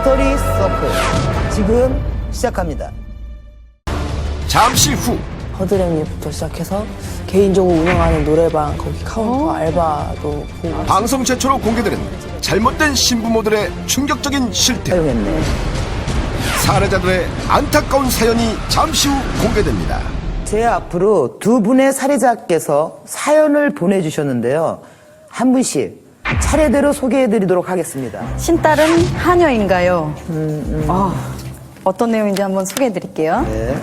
미스터리 서클 지금 시작합니다. 잠시 후 허드렛일부터 시작해서 개인적으로 운영하는 노래방 거기 카운터 알바도 보고 방송 최초로 공개되는 잘못된 신부모들의 충격적인 실태, 사용했네. 살해자들의 안타까운 사연이 잠시 후 공개됩니다. 제 앞으로 두 분의 살해자께서 사연을 보내주셨는데요. 한 분씩 차례대로 소개해드리도록 하겠습니다. 신딸은 하녀인가요? 어떤 내용인지 한번 소개해드릴게요. 네.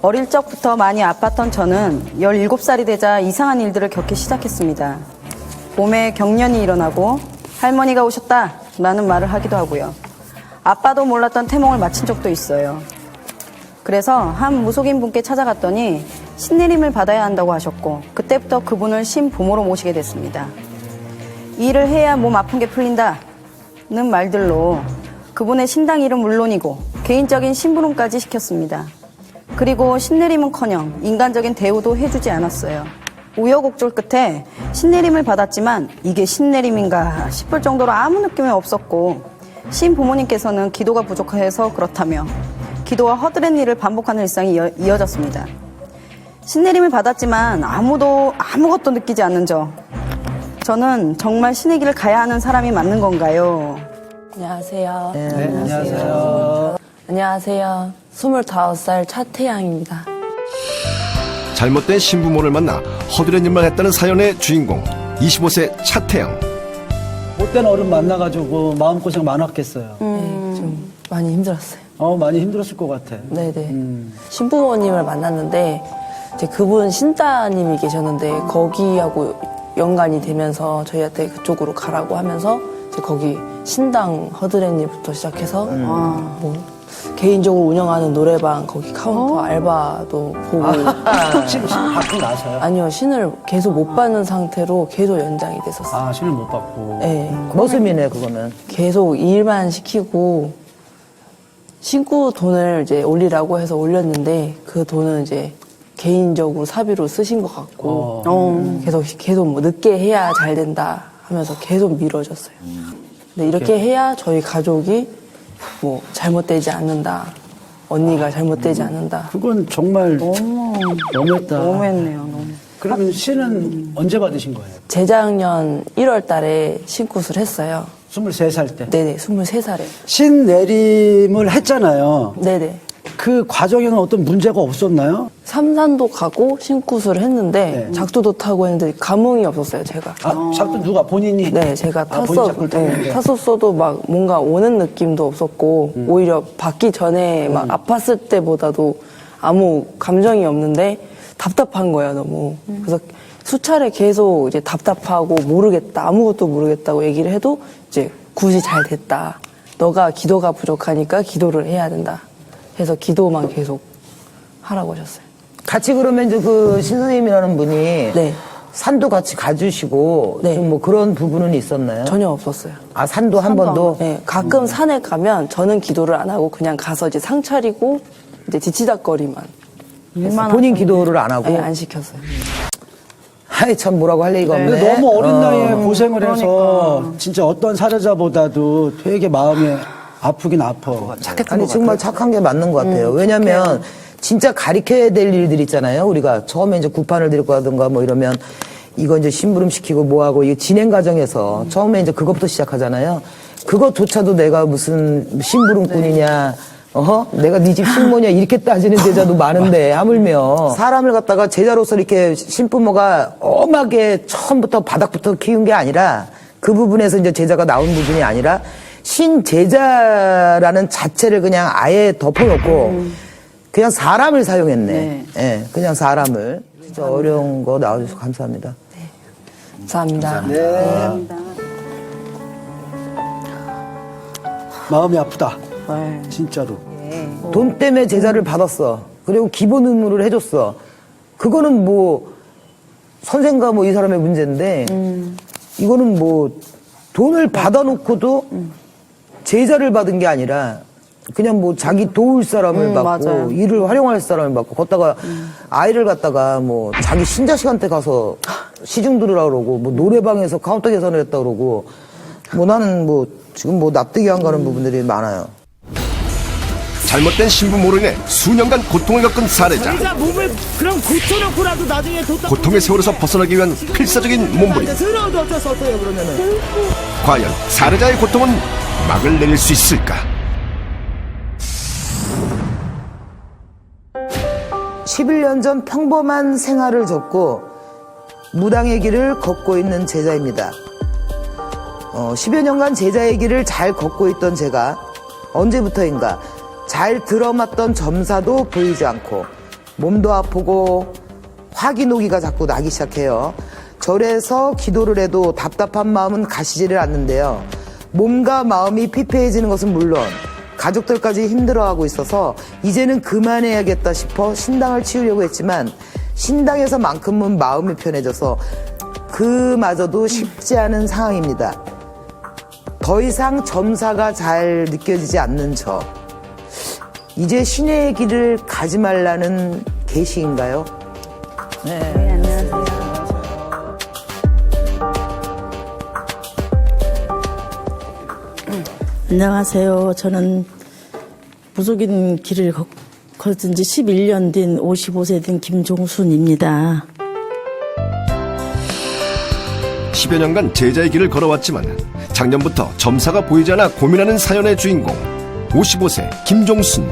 어릴 적부터 많이 아팠던 저는 17살이 되자 이상한 일들을 겪기 시작했습니다. 몸에 경련이 일어나고 할머니가 오셨다 라는 말을 하기도 하고요. 아빠도 몰랐던 태몽을 맞힌 적도 있어요. 그래서 한 무속인 분께 찾아갔더니 신내림을 받아야 한다고 하셨고 그때부터 그분을 신부모로 모시게 됐습니다. 일을 해야 몸 아픈 게 풀린다는 말들로 그분의 신당 일은 물론이고 개인적인 심부름까지 시켰습니다. 그리고 신내림은커녕 인간적인 대우도 해주지 않았어요. 우여곡절 끝에 신내림을 받았지만 이게 신내림인가 싶을 정도로 아무 느낌이 없었고 신부모님께서는 기도가 부족해서 그렇다며 기도와 허드렛 일을 반복하는 일상이 이어졌습니다. 신내림을 받았지만 아무것도 느끼지 않는 저는 정말 신의 길을 가야 하는 사람이 맞는 건가요? 안녕하세요. 네, 안녕하세요. 안녕하세요. 25살 차태양입니다. 잘못된 신부모를 만나 허드렛 일만 했다는 사연의 주인공 25세 차태양. 못된 어른 만나가지고 마음고생 많았겠어요. 네, 좀 많이 힘들었어요. 많이 힘들었을 것 같아. 네네. 신부모님을 만났는데 이제 그분 신따님이 계셨는데 거기하고 연관이 되면서 저희한테 그쪽으로 가라고 하면서 이제 거기 신당 허드렛일부터 시작해서 뭐 개인적으로 운영하는 노래방 거기 카운터 알바도 보고 지금 신 받고 나서요? 아니요, 신을 계속 못 받는 상태로 계속 연장이 됐었어요. 신을 못 받고. 네, 모습이네 그거는. 계속 일만 시키고 신고 돈을 이제 올리라고 해서 올렸는데 그 돈은 이제 개인적으로 사비로 쓰신 것 같고 계속 뭐 늦게 해야 잘 된다 하면서 계속 미뤄졌어요. 근데 이렇게 해야 저희 가족이 뭐 잘못되지 않는다, 언니가 잘못되지 않는다. 그건 정말 너무했다. 너무했네요. 너무. 그러면 신은 언제 받으신 거예요? 재작년 1월 달에 신굿을 했어요. 23살 때. 네네, 23살에. 신 내림을 했잖아요. 네네. 그 과정에는 어떤 문제가 없었나요? 삼산도 가고 신굿을 했는데 네. 작두도 타고 했는데 감흥이 없었어요, 제가. 자꾸 누가 본인이? 네, 제가 본인 작두를 탔는데. 탔었어도 막 뭔가 오는 느낌도 없었고 오히려 받기 전에 막 아팠을 때보다도 아무 감정이 없는데 답답한 거예요, 너무. 그래서 수차례 계속 이제 답답하고 모르겠다, 아무것도 모르겠다고 얘기를 해도 이제 굿이 잘 됐다. 너가 기도가 부족하니까 기도를 해야 된다. 해서 기도만 계속 하라고 하셨어요. 같이 그러면 이제 그 신선생님이라는 분이 네. 산도 같이 가주시고 네. 좀 뭐 그런 부분은 있었나요? 전혀 없었어요. 아 산도 한 번도? 네, 가끔 산에 가면 저는 기도를 안 하고 그냥 가서 이제 상 차리고 이제 뒤치다거리만. 본인 기도를 안 하고? 네, 안 시켰어요. 하이 참 뭐라고 할 얘기가 없네. 근데 너무 어린 나이에 고생을 해서 진짜 어떤 살해자보다도 되게 마음이 아프긴 아파. 아니 정말 착한 게 맞는 것 같아요. 왜냐면 진짜 가리켜야 될 일들 있잖아요. 우리가 처음에 이제 구판을 들고 하든가 뭐 이러면 이거 이제 심부름 시키고 뭐하고 이게 진행 과정에서 처음에 이제 그것부터 시작하잖아요. 그것조차도 내가 무슨 심부름꾼이냐, 내가 네 집 신모냐 이렇게 따지는 제자도 많은데 하물며 사람을 갖다가 제자로서 이렇게 신부모가 엄하게 처음부터 바닥부터 키운 게 아니라 그 부분에서 이제 제자가 나온 부분이 아니라 신제자라는 자체를 그냥 아예 덮어놓고 그냥 사람을 사용했네. 예, 그냥 사람을. 진짜 어려운 거 나와주셔서 감사합니다. 감사합니다. 네. 마음이 아프다. 네. 진짜로. 돈 때문에 제자를 받았어. 그리고 기본 의무를 해줬어. 그거는 뭐 선생과 뭐 이 사람의 문제인데 이거는 뭐 돈을 받아놓고도 제자를 받은 게 아니라 그냥 뭐 자기 도울 사람을 받고 맞아요. 일을 활용할 사람을 받고 걷다가 아이를 갖다가 뭐 자기 신자식한테 가서 시중 들으라 그러고 뭐 노래방에서 카운터 계산을 했다 그러고 뭐 나는 뭐 지금 뭐 납득이 안 가는 부분들이 많아요. 잘못된 신부모로 인해 수년간 고통을 겪은 사례자. 몸을 그럼 고쳐놓고라도 나중에 고통의 세월에서 벗어나기 위한 필사적인 몸부림. 서러워도 어쩔 수 없어요, 그러면은. 과연 사례자의 고통은 막을 내릴 수 있을까? 11년 전 평범한 생활을 접고 무당의 길을 걷고 있는 제자입니다. 10여 년간 제자의 길을 잘 걷고 있던 제가 언제부터인가 잘 들어맞던 점사도 보이지 않고 몸도 아프고 화기노기가 자꾸 나기 시작해요. 절에서 기도를 해도 답답한 마음은 가시지를 않는데요. 몸과 마음이 피폐해지는 것은 물론 가족들까지 힘들어하고 있어서 이제는 그만해야겠다 싶어 신당을 치우려고 했지만 신당에서만큼은 마음이 편해져서 그마저도 쉽지 않은 상황입니다. 더 이상 점사가 잘 느껴지지 않는 저. 이제 신의 길을 가지 말라는 계시인가요? 네, 안녕하세요. 안녕하세요. 저는 무속인 길을 걷은 지 11년 된 55세 된 김종순입니다. 10여 년간 제자의 길을 걸어왔지만 작년부터 점사가 보이지 않아 고민하는 사연의 주인공 55세 김종순.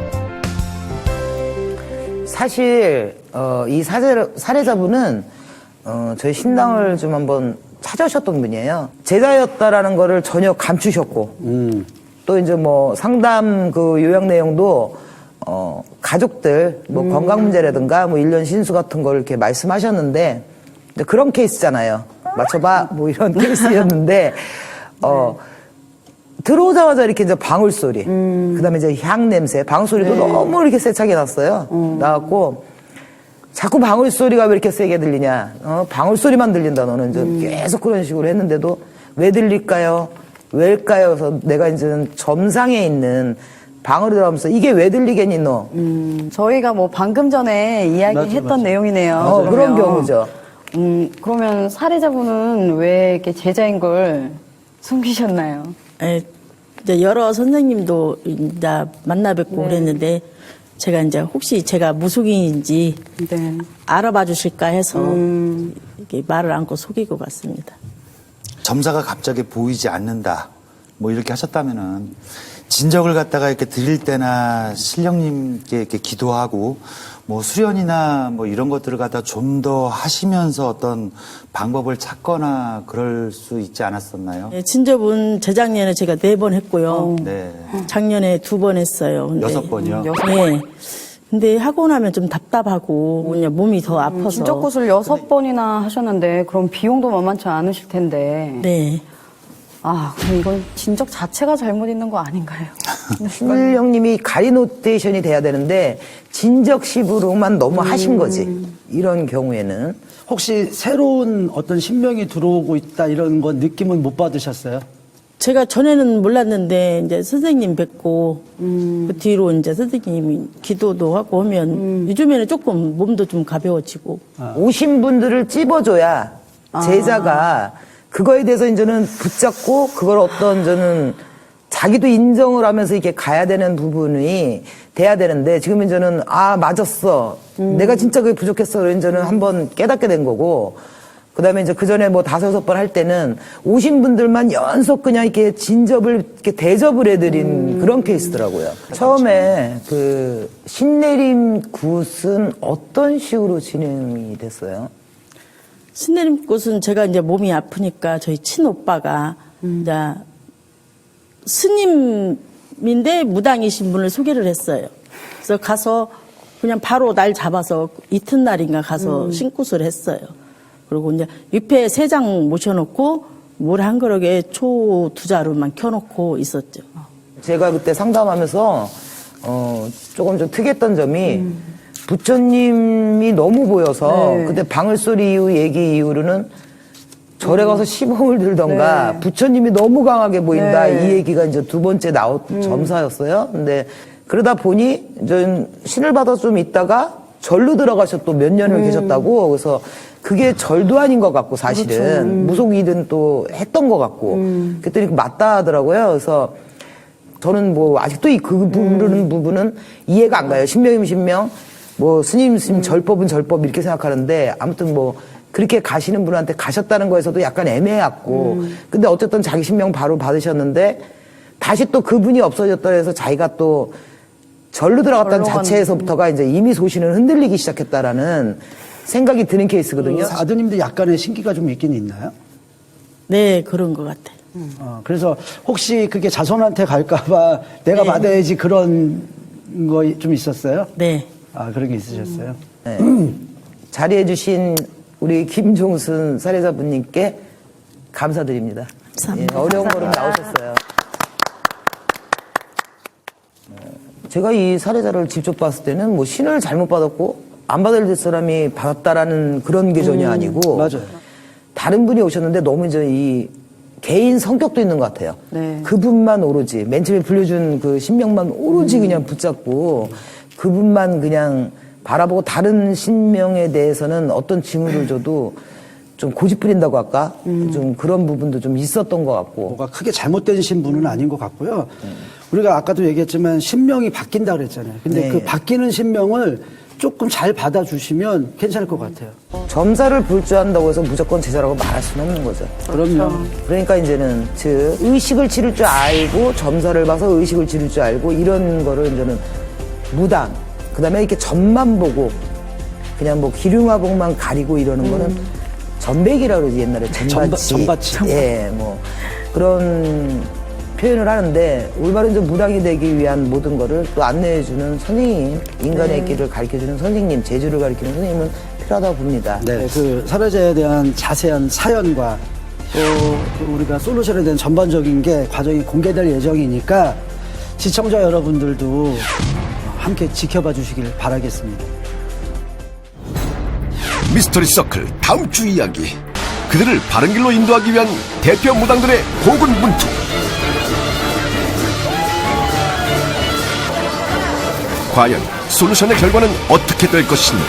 사실 이 사례자분은 저희 신당을 좀 한번 찾아오셨던 분이에요. 제자였다라는 거를 전혀 감추셨고 또 이제 뭐 상담 그 요약 내용도 가족들 뭐 건강 문제라든가 뭐 일련 신수 같은 걸 이렇게 말씀하셨는데 이제 그런 케이스잖아요. 맞춰봐 뭐 이런 케이스였는데 들어오자마자 이렇게 이제 방울 소리, 그다음에 이제 향 냄새, 방울 소리도 너무 이렇게 세차게 났어요. 나왔고 자꾸 방울 소리가 왜 이렇게 세게 들리냐? 방울 소리만 들린다 너는 이제 계속 그런 식으로 했는데도 왜 들릴까요? 왜일까요? 그래서 내가 이제 점상에 있는 방울이 들어가면서 이게 왜 들리겠니 너? 저희가 뭐 방금 전에 이야기했던 맞아. 내용이네요. 그런 그러면. 경우죠. 그러면 사례자분은 왜 이렇게 제자인 걸 숨기셨나요? 이제 여러 선생님도 이제 만나 뵙고 그랬는데 제가 이제 혹시 제가 무속인인지 네. 알아봐 주실까 해서 이렇게 말을 않고 속이고 갔습니다. 점사가 갑자기 보이지 않는다. 뭐 이렇게 하셨다면은 진적을 갖다가 이렇게 드릴 때나 신령님께 이렇게 기도하고 뭐 수련이나 뭐 이런 것들을 갖다 좀 더 하시면서 어떤 방법을 찾거나 그럴 수 있지 않았었나요? 네, 진접은 재작년에 제가 4번 했고요. 네. 작년에 2번 했어요. 근데 6번이요? 네. 근데 하고 나면 좀 답답하고 그냥 몸이 더 아파서. 진적굿을 6번이나 하셨는데 그럼 비용도 만만치 않으실 텐데. 네. 아, 그럼 이건 진적 자체가 잘못 있는 거 아닌가요? 신령님이 가리노테이션이 돼야 되는데 진적식으로만 너무 하신 거지. 이런 경우에는 혹시 새로운 어떤 신명이 들어오고 있다 이런 건 느낌은 못 받으셨어요? 제가 전에는 몰랐는데 이제 선생님 뵙고 그 뒤로 이제 선생님이 기도도 하고 하면 요즘에는 조금 몸도 좀 가벼워지고. 오신 분들을 찝어줘야 제자가 그거에 대해서 이제는 붙잡고 그걸 어떤 저는 자기도 인정을 하면서 이렇게 가야 되는 부분이 돼야 되는데 지금 이제는 맞았어. 내가 진짜 그게 부족했어. 그래서 이제는 한번 깨닫게 된 거고 그다음에 이제 그 전에 뭐 5-6번 할 때는 오신 분들만 연속 그냥 이렇게 진접을 이렇게 대접을 해드린 그런 케이스더라고요. 처음에 그 신내림 굿은 어떤 식으로 진행이 됐어요? 신내림꽃은 제가 이제 몸이 아프니까 저희 친오빠가 이제 스님인데 무당이신 분을 소개를 했어요. 그래서 가서 그냥 바로 날 잡아서 이튿날인가 가서 신굿을 했어요. 그리고 이제 위패 3장 모셔놓고 물 한 그릇에 초 2자루만 켜놓고 있었죠. 제가 그때 상담하면서 조금 좀 특이했던 점이 부처님이 너무 보여서 그때 방울소리 이후 얘기 이후로는 절에 가서 시범을 들던가 부처님이 너무 강하게 보인다 이 얘기가 이제 2번째 점사였어요. 근데 그러다 보니 이제 신을 받아 좀 있다가 절로 들어가셔 또 몇 년을 계셨다고. 그래서 그게 절도 아닌 것 같고 사실은 무속이든 또 했던 것 같고. 그랬더니 맞다 하더라고요. 그래서 저는 뭐 아직도 그 부분은 이해가 안 가요. 신명이면 신명, 뭐 스님 절법은 절법 이렇게 생각하는데 아무튼 뭐 그렇게 가시는 분한테 가셨다는 거에서도 약간 애매했고. 근데 어쨌든 자기 신명 바로 받으셨는데 다시 또 그분이 없어졌다 해서 자기가 또 절로 들어갔다는 자체에서부터가 이제 이미 소신을 흔들리기 시작했다라는 생각이 드는 케이스거든요. 아드님도 약간의 신기가 좀 있긴 있나요? 네, 그런 것 같아요. 그래서 혹시 그게 자손한테 갈까봐 내가 네. 받아야지 그런 거 좀 있었어요? 네. 아, 그런 게 있으셨어요? 네. 자리해주신 우리 김종순 사례자분님께 감사드립니다. 감사합니다. 예, 어려운 걸음 나오셨어요. 제가 이 사례자를 직접 봤을 때는 뭐 신을 잘못 받았고 안 받아야 될 사람이 받았다라는 그런 게 전혀 아니고 맞아요. 다른 분이 오셨는데 너무 이제 이 개인 성격도 있는 것 같아요. 네. 그분만 오로지 맨 처음에 불려준 그 신명만 오로지 그냥 붙잡고 그분만 그냥 바라보고 다른 신명에 대해서는 어떤 징후를 줘도 좀 고집 부린다고 할까? 좀 그런 부분도 좀 있었던 것 같고. 뭐가 크게 잘못된 신분은 아닌 것 같고요. 우리가 아까도 얘기했지만 신명이 바뀐다 그랬잖아요. 근데 네. 그 바뀌는 신명을 조금 잘 받아주시면 괜찮을 것 같아요. 점사를 볼 줄 안다고 해서 무조건 제자라고 말할 수는 없는 거죠. 그럼요. 그러니까 이제는 즉 의식을 치를 줄 알고 점사를 봐서 의식을 치를 줄 알고 이런 거를 이제는 무당 그다음에 이렇게 점만 보고 그냥 뭐 기륭화복만 가리고 이러는 거는 전백이라고 그러지 옛날에 전바치. 전바치. 예, 뭐 그런 표현을 하는데 올바른 이제 무당이 되기 위한 모든 거를 또 안내해주는 선생님, 인간의 길을 가르쳐주는 선생님, 재주를 가르치는 선생님은 필요하다고 봅니다. 네, 그 사례자에 대한 자세한 사연과 또 우리가 솔루션에 대한 전반적인 게 과정이 공개될 예정이니까 시청자 여러분들도 함께 지켜봐 주시길 바라겠습니다. 미스터리 서클 다음 주 이야기. 그들을 바른 길로 인도하기 위한 대표 무당들의 고군분투. 과연 솔루션의 결과는 어떻게 될 것인가?